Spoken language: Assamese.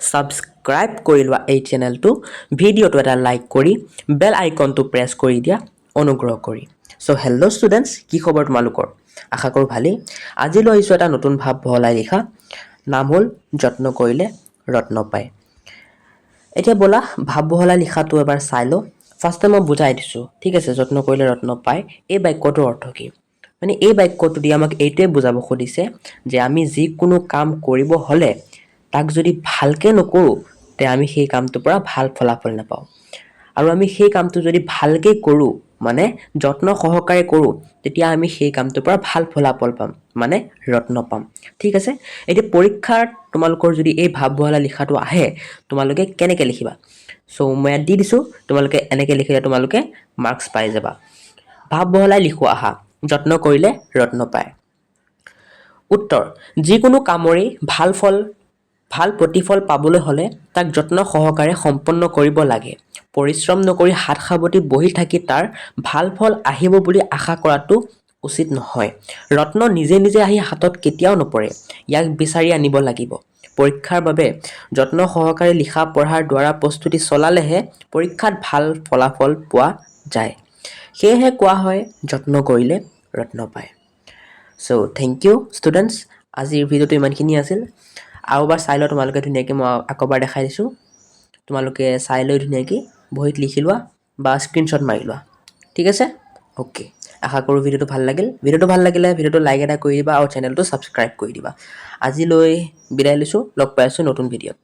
সাবস্ক্ৰাইব কৰি লোৱা এই চেনেলটো ভিডিঅ'টো এটা লাইক কৰি বেল আইকনটো প্ৰেছ কৰি দিয়া অনুগ্ৰহ কৰি সো হেল্ল' ষ্টুডেণ্টছ কি খবৰ তোমালোকৰ আশা কৰোঁ ভালেই আজি লৈ আহিছোঁ এটা নতুন ভাৱ বহলাই লিখা নাম হ'ল যত্ন কৰিলে ৰত্ন পায় এতিয়া বলা ভাৱ বহলাই লিখাটো এবাৰ চাই লওঁ ফাৰ্ষ্টে মই বুজাই দিছোঁ ঠিক আছে যত্ন কৰিলে ৰত্ন পায় এই বাক্যটোৰ অৰ্থ কি মানে এই বাক্যটো দি আমাক এইটোৱে বুজাব খুজিছে যে আমি যিকোনো কাম কৰিব হ'লে তাক যদি ভালকৈ নকৰোঁ তে আমি সেই কামটোৰ পৰা ভাল ফলাফল নাপাওঁ আৰু আমি সেই কামটো যদি ভালকৈ কৰোঁ মানে যত্ন সহকাৰে কৰোঁ তেতিয়া আমি সেই কামটোৰ পৰা ভাল ফলাফল পাম মানে ৰত্ন পাম ঠিক আছে এতিয়া পৰীক্ষাত তোমালোকৰ যদি এই ভাৱ বহলাই লিখাটো আহে তোমালোকে কেনেকৈ লিখিবা সো মই ইয়াত দি দিছোঁ তোমালোকে এনেকৈ লিখিলে তোমালোকে মাৰ্কছ পাই যাবা ভাৱ বহলাই লিখোঁ আহা যত্ন কৰিলে ৰত্ন পায় উত্তৰ যিকোনো কামৰেই ভাল প্ৰতিফল পাবলৈ হ'লে তাক যত্ন সহকাৰে সম্পন্ন কৰিব লাগে পৰিশ্ৰম নকৰি হাত সাৱটি বহি থাকি তাৰ ভাল ফল আহিব বুলি আশা কৰাটো উচিত নহয় ৰত্ন নিজে নিজে আহি হাতত কেতিয়াও নপৰে ইয়াক বিচাৰি আনিব লাগিব পৰীক্ষাৰ বাবে যত্ন সহকাৰে লিখা পঢ়াৰ দ্বাৰা প্ৰস্তুতি চলালেহে পৰীক্ষাত ভাল ফলাফল পোৱা যায় সেয়েহে কোৱা হয় যত্ন কৰিলে ৰত্ন পায় সো থেংক ইউ ষ্টুডেণ্টছ আজিৰ ভিডিঅ'টো ইমানখিনি আছিল আৰু এবাৰ চাই লোৱা তোমালোকে ধুনীয়াকৈ মই আকৌ এবাৰ দেখাই দিছোঁ তোমালোকে চাই লৈ ধুনীয়াকৈ বহীত লিখি লোৱা বা স্ক্ৰীনশ্বট মাৰি লোৱা ঠিক আছে অ'কে আশা কৰোঁ ভিডিঅ'টো ভাল লাগিলে ভিডিঅ'টো লাইক এটা কৰি দিবা আৰু চেনেলটো ছাবস্ক্ৰাইব কৰি দিবা আজিলৈ বিদায় লৈছোঁ লগ পাই আছোঁ নতুন ভিডিঅ'ত